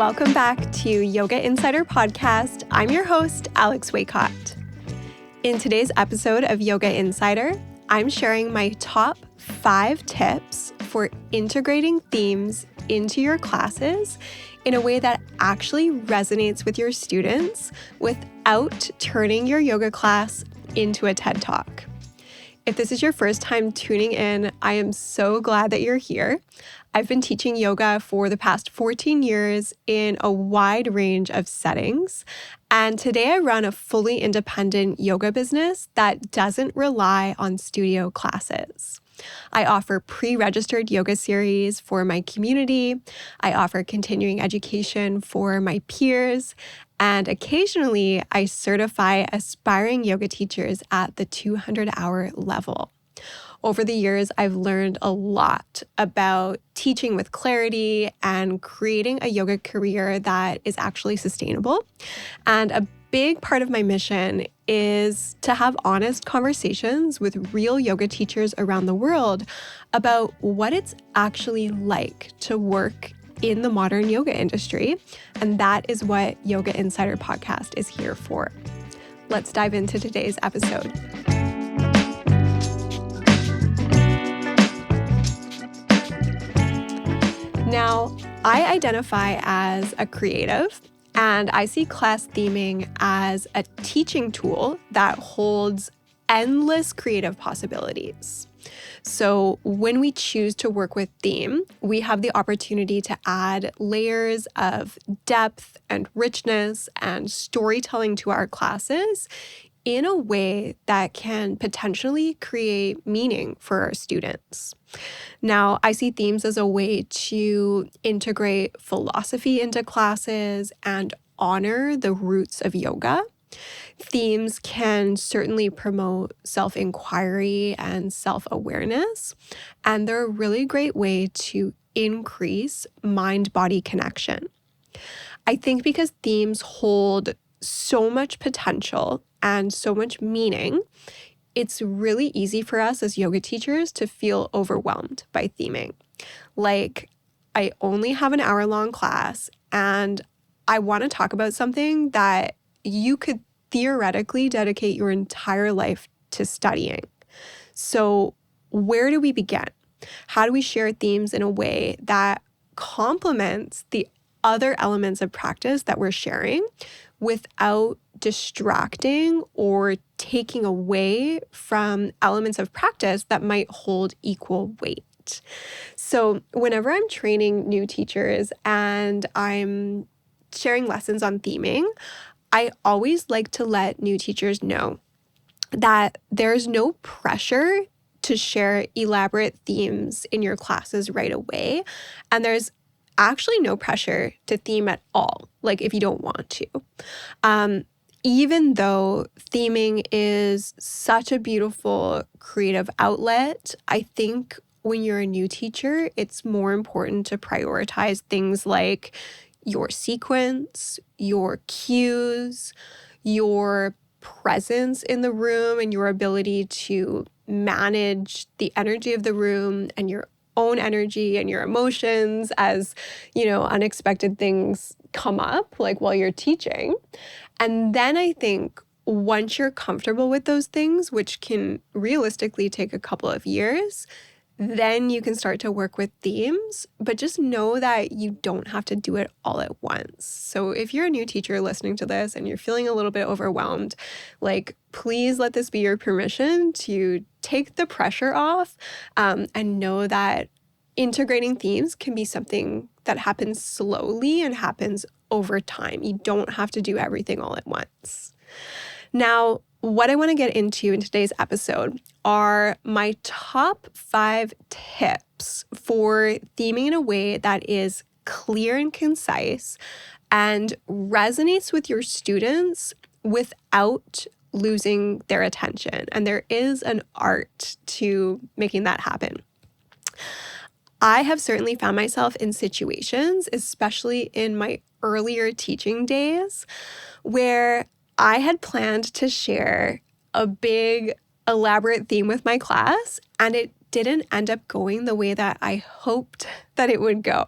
Welcome back to Yoga Insider Podcast. I'm your host, Alex Waycott. In today's episode of Yoga Insider, I'm sharing my top 5 tips for integrating themes into your classes in a way that actually resonates with your students without turning your yoga class into a TED Talk. If this is your first time tuning in, I am so glad that you're here. I've been teaching yoga for the past 14 years in a wide range of settings, and today I run a fully independent yoga business that doesn't rely on studio classes. I offer pre-registered yoga series for my community. I offer continuing education for my peers. And occasionally, I certify aspiring yoga teachers at the 200-hour level. Over the years, I've learned a lot about teaching with clarity and creating a yoga career that is actually sustainable. And a big part of my mission is to have honest conversations with real yoga teachers around the world about what it's actually like to work in the modern yoga industry. And that is what Yoga Insider Podcast is here for. Let's dive into today's episode. Now, I identify as a creative, and I see class theming as a teaching tool that holds endless creative possibilities. So when we choose to work with theme, we have the opportunity to add layers of depth and richness and storytelling to our classes in a way that can potentially create meaning for our students. Now, I see themes as a way to integrate philosophy into classes and honor the roots of yoga. Themes can certainly promote self-inquiry and self-awareness, and they're a really great way to increase mind-body connection. I think because themes hold so much potential and so much meaning, it's really easy for us as yoga teachers to feel overwhelmed by theming. Like, I only have an hour-long class and I want to talk about something that you could theoretically dedicate your entire life to studying. So where do we begin? How do we share themes in a way that complements the other elements of practice that we're sharing without distracting or taking away from elements of practice that might hold equal weight? So whenever I'm training new teachers and I'm sharing lessons on theming, I always like to let new teachers know that there's no pressure to share elaborate themes in your classes right away. And there's actually no pressure to theme at all, like if you don't want to. Even though theming is such a beautiful creative outlet, I think when you're a new teacher, it's more important to prioritize things like your sequence, your cues, your presence in the room, and your ability to manage the energy of the room and your own energy and your emotions as, unexpected things come up, like while you're teaching. And then I think once you're comfortable with those things, which can realistically take a couple of years, then you can start to work with themes, but just know that you don't have to do it all at once. So if you're a new teacher listening to this and you're feeling a little bit overwhelmed, please let this be your permission to take the pressure off, and know that integrating themes can be something that happens slowly and happens over time. You don't have to do everything all at once. Now, what I want to get into in today's episode are my top 5 tips for theming in a way that is clear and concise and resonates with your students without losing their attention. And there is an art to making that happen. I have certainly found myself in situations, especially in my earlier teaching days, where I had planned to share a big, elaborate theme with my class, and it didn't end up going the way that I hoped that it would go.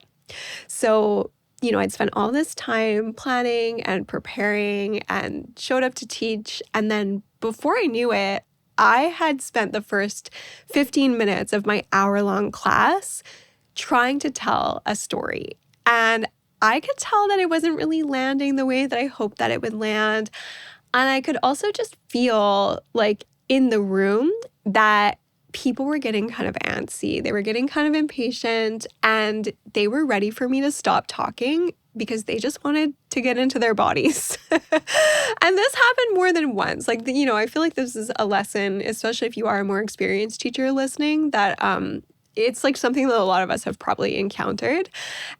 So, I'd spent all this time planning and preparing and showed up to teach. And then before I knew it, I had spent the first 15 minutes of my hour-long class trying to tell a story. And I could tell that it wasn't really landing the way that I hoped that it would land. And I could also just feel like in the room that people were getting kind of antsy. They were getting kind of impatient, and they were ready for me to stop talking because they just wanted to get into their bodies. And this happened more than once. Like, I feel like this is a lesson, especially if you are a more experienced teacher listening, that it's like something that a lot of us have probably encountered.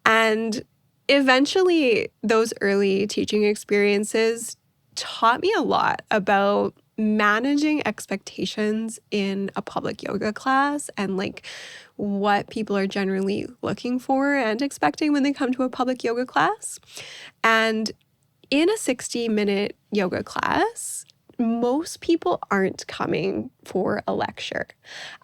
And eventually, those early teaching experiences taught me a lot about managing expectations in a public yoga class and like what people are generally looking for and expecting when they come to a public yoga class. And in a 60-minute yoga class, most people aren't coming for a lecture.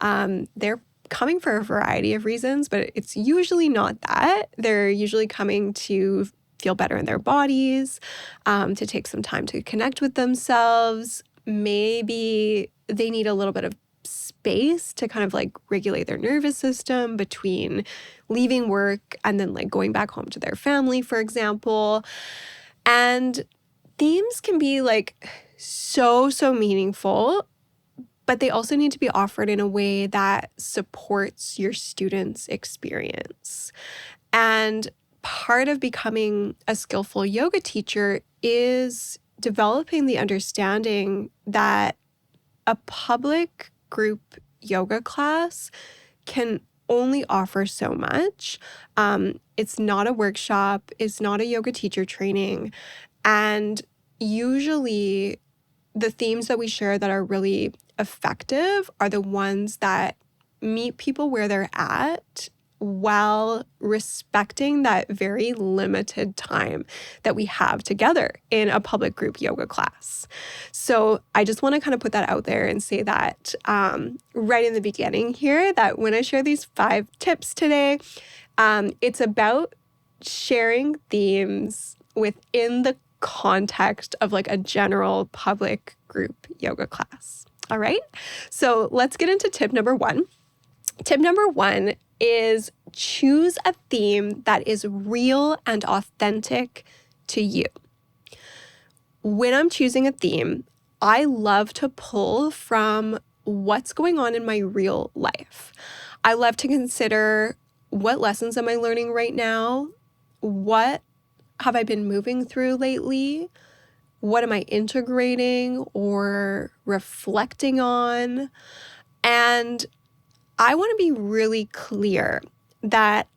They're coming for a variety of reasons, but it's usually not that. They're usually coming to feel better in their bodies, to take some time to connect with themselves. Maybe they need a little bit of space to kind of like regulate their nervous system between leaving work and then like going back home to their family, for example. And themes can be like so meaningful, but they also need to be offered in a way that supports your students' experience. And part of becoming a skillful yoga teacher is developing the understanding that a public group yoga class can only offer so much. It's not a workshop, it's not a yoga teacher training. And usually the themes that we share that are really effective are the ones that meet people where they're at while respecting that very limited time that we have together in a public group yoga class. So I just want to kind of put that out there and say that right in the beginning here, that when I share these 5 tips today, it's about sharing themes within the context of like a general public group yoga class. All right, so let's get into tip number 1. Tip number 1 is choose a theme that is real and authentic to you. When I'm choosing a theme, I love to pull from what's going on in my real life. I love to consider what lessons am I learning right now? What have I been moving through lately? What am I integrating or reflecting on? And I want to be really clear that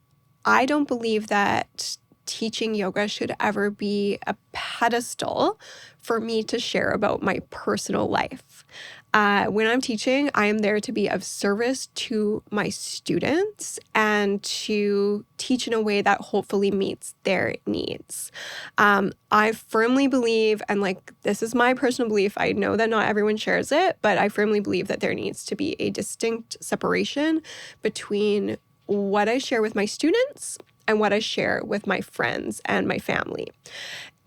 I don't believe that teaching yoga should ever be a pedestal for me to share about my personal life. When I'm teaching, I am there to be of service to my students and to teach in a way that hopefully meets their needs. I firmly believe, and like this is my personal belief, I know that not everyone shares it, but I firmly believe that there needs to be a distinct separation between what I share with my students and what I share with my friends and my family.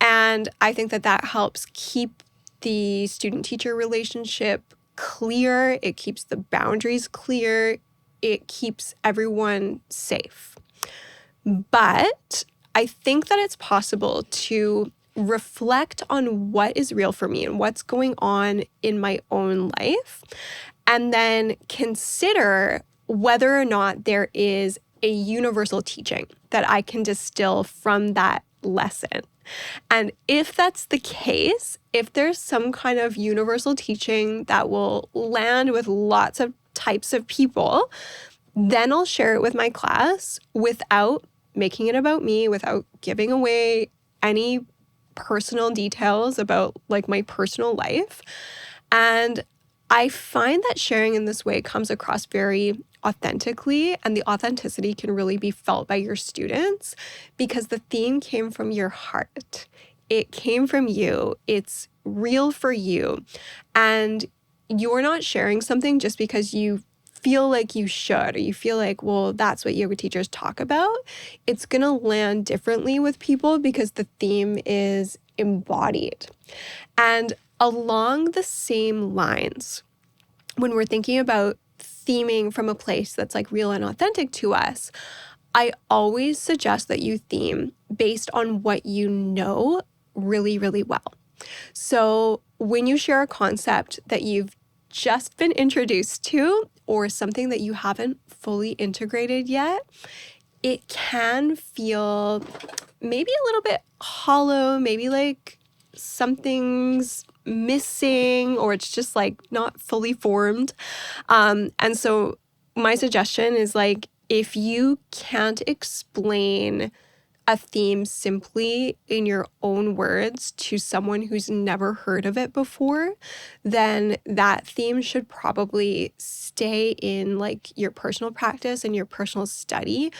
And I think that that helps keep the student-teacher relationship clear. It keeps the boundaries clear. It keeps everyone safe. But I think that it's possible to reflect on what is real for me and what's going on in my own life, and then consider whether or not there is a universal teaching that I can distill from that lesson. And if that's the case, if there's some kind of universal teaching that will land with lots of types of people, then I'll share it with my class without making it about me, without giving away any personal details about like my personal life. And I find that sharing in this way comes across very authentically, and the authenticity can really be felt by your students because the theme came from your heart. It came from you. It's real for you. And you're not sharing something just because you feel like you should, or you feel like, well, that's what yoga teachers talk about, it's going to land differently with people because the theme is embodied. And along the same lines, when we're thinking about theming from a place that's like real and authentic to us, I always suggest that you theme based on what you know really, really well. So when you share a concept that you've just been introduced to or something that you haven't fully integrated yet, it can feel maybe a little bit hollow, maybe like something's missing or it's just like not fully formed. And so my suggestion is like, if you can't explain a theme simply in your own words to someone who's never heard of it before, then that theme should probably stay in like your personal practice and your personal study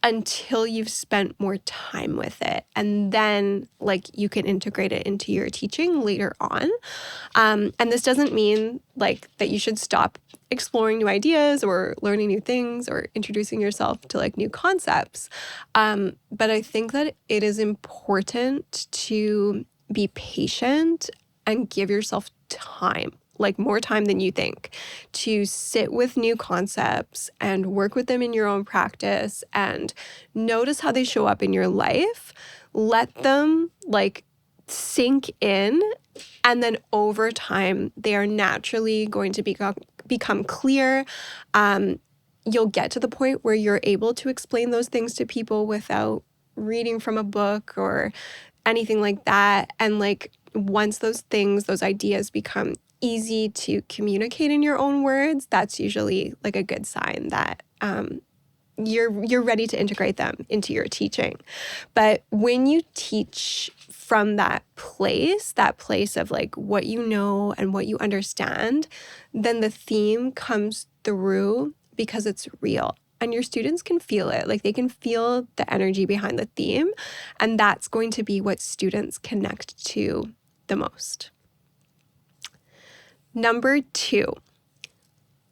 until you've spent more time with it. And then like you can integrate it into your teaching later on. And this doesn't mean like that you should stop exploring new ideas or learning new things or introducing yourself to like new concepts. But I think that it is important to be patient and give yourself time, like more time than you think, to sit with new concepts and work with them in your own practice and notice how they show up in your life. Let them like sink in, and then over time, they are naturally going to become clear. You'll get to the point where you're able to explain those things to people without reading from a book or anything like that. And like once those things, those ideas become easy to communicate in your own words, that's usually like a good sign that you're ready to integrate them into your teaching. But when you teach from that place of like what you know and what you understand, then the theme comes through because it's real. And your students can feel it. Like they can feel the energy behind the theme. And that's going to be what students connect to the most. Number 2,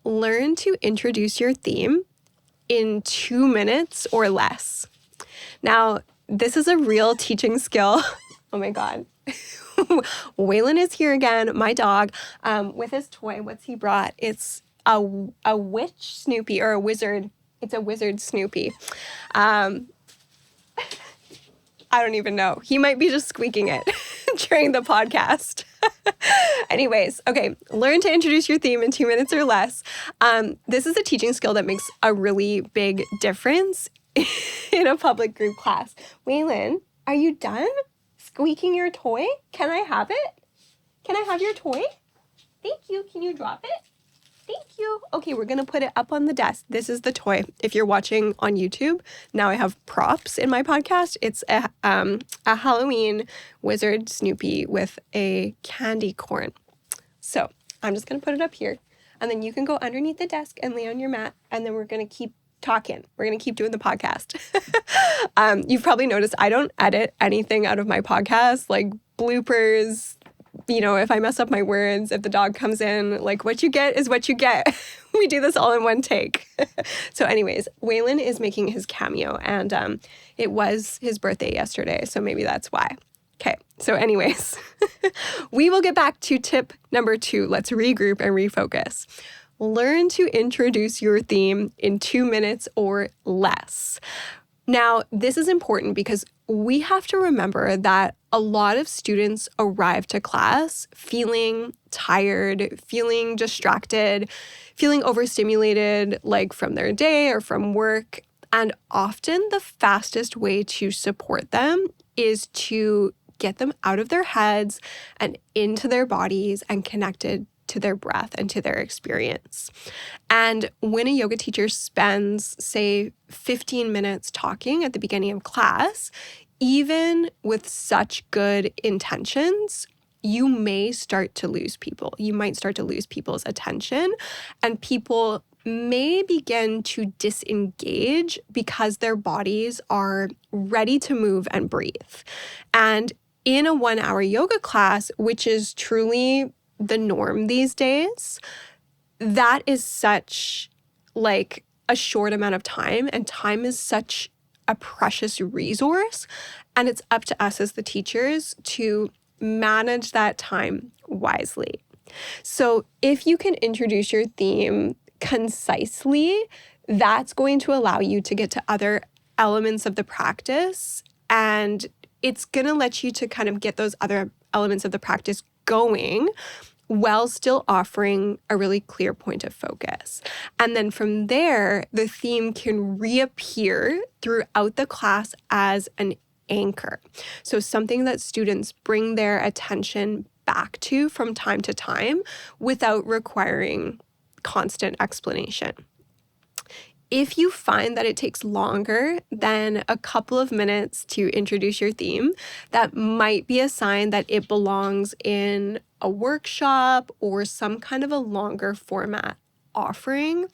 learn to introduce your theme in 2 minutes or less. Now, this is a real teaching skill. Oh my God. Waylon is here again, my dog, with his toy. What's he brought? It's a witch Snoopy or a wizard. It's a wizard Snoopy. I don't even know. He might be just squeaking it during the podcast. Anyways, okay, learn to introduce your theme in 2 minutes or less. This is a teaching skill that makes a really big difference in a public group class. Waylon, are you done squeaking your toy? Can I have it? Can I have your toy? Thank you. Can you drop it? Thank you. Okay, we're going to put it up on the desk. This is the toy. If you're watching on YouTube, now I have props in my podcast. It's a Halloween wizard Snoopy with a candy corn. So I'm just going to put it up here. And then you can go underneath the desk and lay on your mat. And then we're going to keep talking. We're going to keep doing the podcast. You've probably noticed I don't edit anything out of my podcast, like bloopers. You know, if I mess up my words, if the dog comes in, like what you get is what you get. We do this all in one take. So anyways, Waylon is making his cameo and it was his birthday yesterday. So maybe that's why. Okay. So anyways, we will get back to tip number 2. Let's regroup and refocus. Learn to introduce your theme in 2 minutes or less. Now, this is important because we have to remember that a lot of students arrive to class feeling tired, feeling distracted, feeling overstimulated, like from their day or from work. And often the fastest way to support them is to get them out of their heads and into their bodies and connected to their breath and to their experience. And when a yoga teacher spends, say, 15 minutes talking at the beginning of class, even with such good intentions, you may start to lose people. You might start to lose people's attention, and people may begin to disengage because their bodies are ready to move and breathe. And in a 1-hour yoga class, which is truly the norm these days, that is such like a short amount of time, and time is such a precious resource, and it's up to us as the teachers to manage that time wisely. So if you can introduce your theme concisely, that's going to allow you to get to other elements of the practice, and it's going to let you to kind of get those other elements of the practice going while still offering a really clear point of focus. And then from there, the theme can reappear throughout the class as an anchor. So something that students bring their attention back to from time to time without requiring constant explanation. If you find that it takes longer than a couple of minutes to introduce your theme, that might be a sign that it belongs in a workshop or some kind of a longer format offering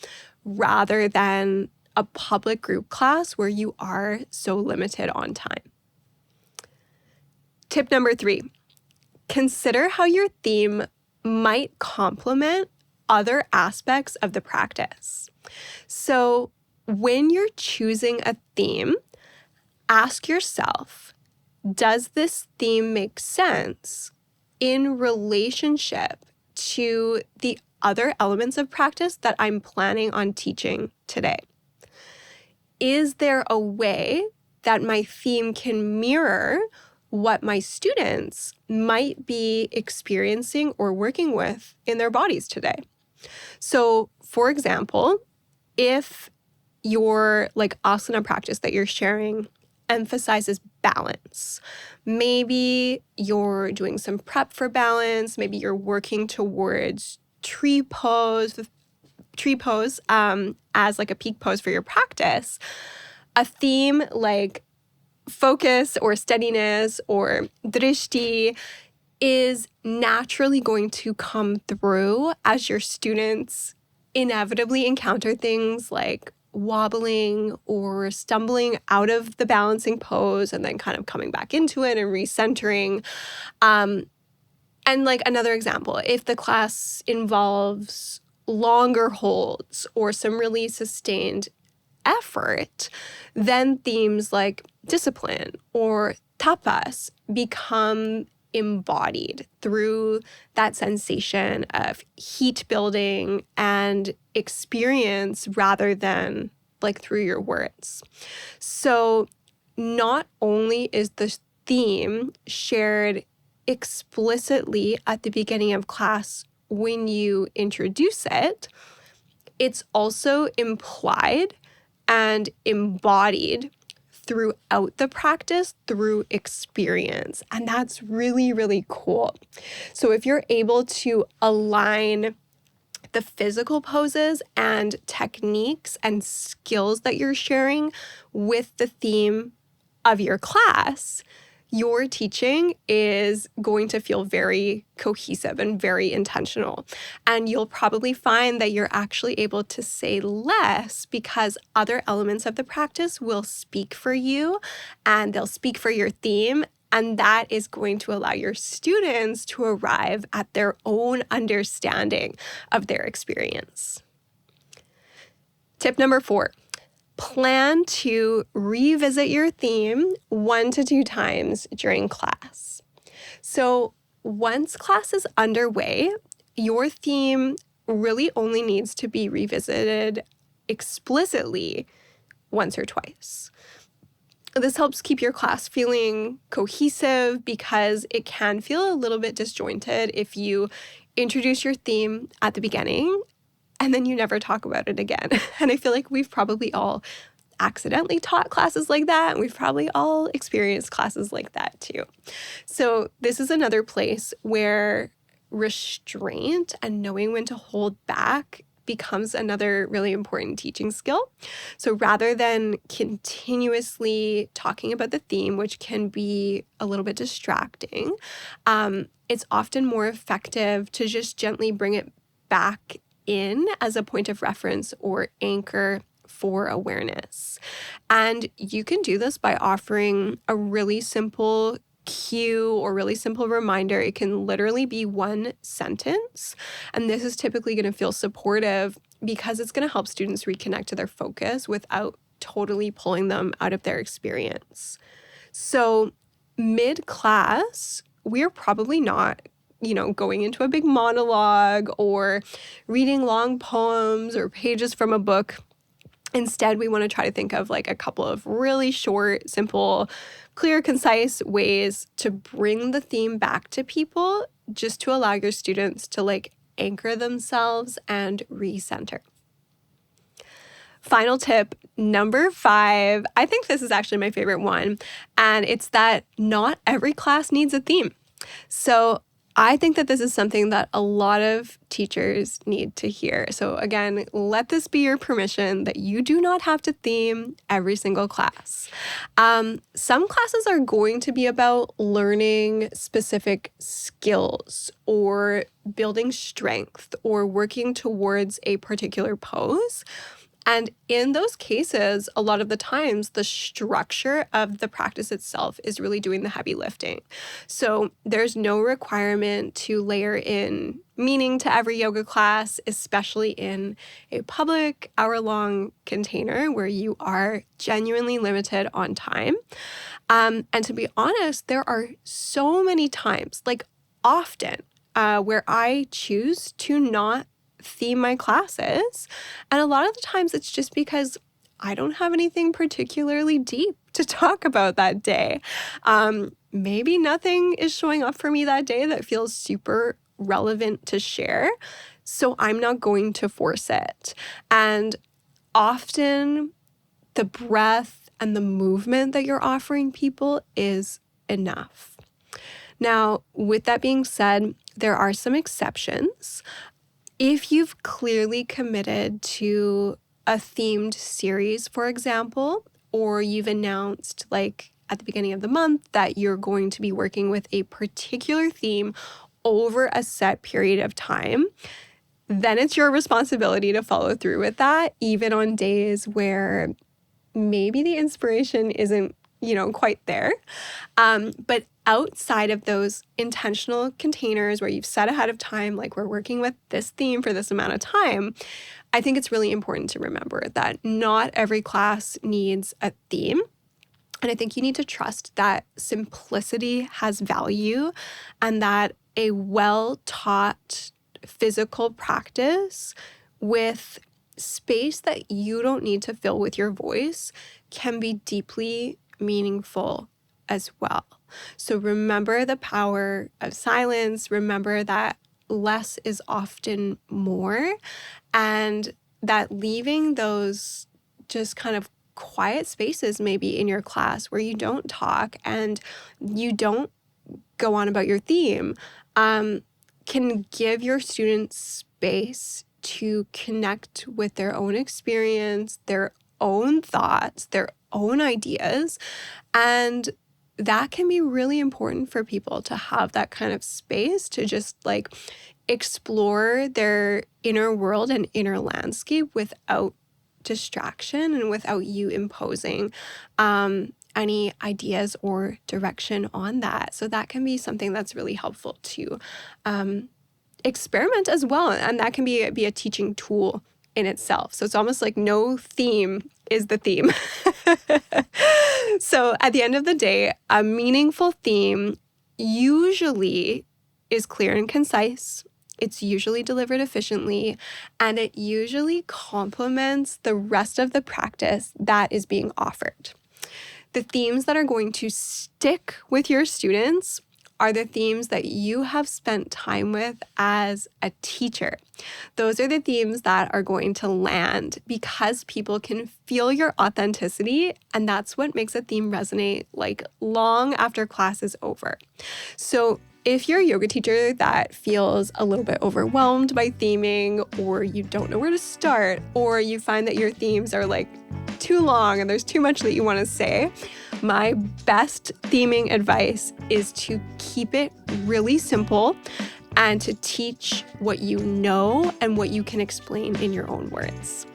rather than a public group class where you are so limited on time. Tip number 3, consider how your theme might complement other aspects of the practice. So when you're choosing a theme, ask yourself, does this theme make sense in relationship to the other elements of practice that I'm planning on teaching today? Is there a way that my theme can mirror what my students might be experiencing or working with in their bodies today? So, for example, if your asana practice that you're sharing emphasizes balance, maybe you're doing some prep for balance, maybe you're working towards tree pose as like a peak pose for your practice, a theme like focus or steadiness or drishti is naturally going to come through as your students inevitably encounter things like wobbling or stumbling out of the balancing pose and then kind of coming back into it and recentering. And like another example, if the class involves longer holds or some really sustained effort, then themes like discipline or tapas become embodied through that sensation of heat building and experience rather than like through your words. So not only is the theme shared explicitly at the beginning of class when you introduce it, it's also implied and embodied throughout the practice through experience. And that's really, really cool. So if you're able to align the physical poses and techniques and skills that you're sharing with the theme of your class, your teaching is going to feel very cohesive and very intentional. And you'll probably find that you're actually able to say less because other elements of the practice will speak for you and they'll speak for your theme. And that is going to allow your students to arrive at their own understanding of their experience. Tip number 4. Plan to revisit your theme 1 to 2 times during class. So once class is underway, your theme really only needs to be revisited explicitly once or twice. This helps keep your class feeling cohesive because it can feel a little bit disjointed if you introduce your theme at the beginning and then you never talk about it again. And I feel like we've probably all accidentally taught classes like that, and we've probably all experienced classes like that too. So this is another place where restraint and knowing when to hold back becomes another really important teaching skill. So rather than continuously talking about the theme, which can be a little bit distracting, it's often more effective to just gently bring it back in as a point of reference or anchor for awareness. And you can do this by offering a really simple cue or really simple reminder. It can literally be one sentence. And this is typically going to feel supportive because it's going to help students reconnect to their focus without totally pulling them out of their experience. So mid-class, we're probably not, going into a big monologue or reading long poems or pages from a book. Instead, we want to try to think of like a couple of really short, simple, clear, concise ways to bring the theme back to people, just to allow your students to like anchor themselves and recenter. Final tip, number 5. I think this is actually my favorite one, and it's that not every class needs a theme. So I think that this is something that a lot of teachers need to hear. So again, let this be your permission that you do not have to theme every single class. Some classes are going to be about learning specific skills or building strength or working towards a particular pose. And in those cases, a lot of the times, the structure of the practice itself is really doing the heavy lifting. So there's no requirement to layer in meaning to every yoga class, especially in a public hour-long container where you are genuinely limited on time. And to be honest, there are so many times, like often, where I choose to not theme my classes. And a lot of the times it's just because I don't have anything particularly deep to talk about that day. Maybe nothing is showing up for me that day that feels super relevant to share. So I'm not going to force it. And often the breath and the movement that you're offering people is enough. Now, with that being said, there are some exceptions. If you've clearly committed to a themed series, for example, or you've announced like at the beginning of the month that you're going to be working with a particular theme over a set period of time, then it's your responsibility to follow through with that, even on days where maybe the inspiration isn't, quite there. But outside of those intentional containers where you've set ahead of time, like we're working with this theme for this amount of time, I think it's really important to remember that not every class needs a theme. And I think you need to trust that simplicity has value and that a well-taught physical practice with space that you don't need to fill with your voice can be deeply meaningful as well. So remember the power of silence. Remember that less is often more, and that leaving those just kind of quiet spaces maybe in your class where you don't talk and you don't go on about your theme can give your students space to connect with their own experience, their own thoughts, their own ideas. And that can be really important for people to have that kind of space to just like explore their inner world and inner landscape without distraction and without you imposing any ideas or direction on that. So that can be something that's really helpful to experiment as well. And that can be a teaching tool in itself. So it's almost like no theme is the theme. So at the end of the day, a meaningful theme usually is clear and concise. It's usually delivered efficiently, and it usually complements the rest of the practice that is being offered. The themes that are going to stick with your students are the themes that you have spent time with as a teacher. Those are the themes that are going to land because people can feel your authenticity, and that's what makes a theme resonate like long after class is over. So if you're a yoga teacher that feels a little bit overwhelmed by theming, or you don't know where to start, or you find that your themes are like too long and there's too much that you want to say, my best theming advice is to keep it really simple and to teach what you know and what you can explain in your own words.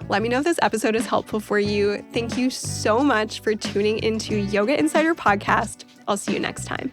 Let me know if this episode is helpful for you. Thank you so much for tuning into Yoga Insider Podcast. I'll see you next time.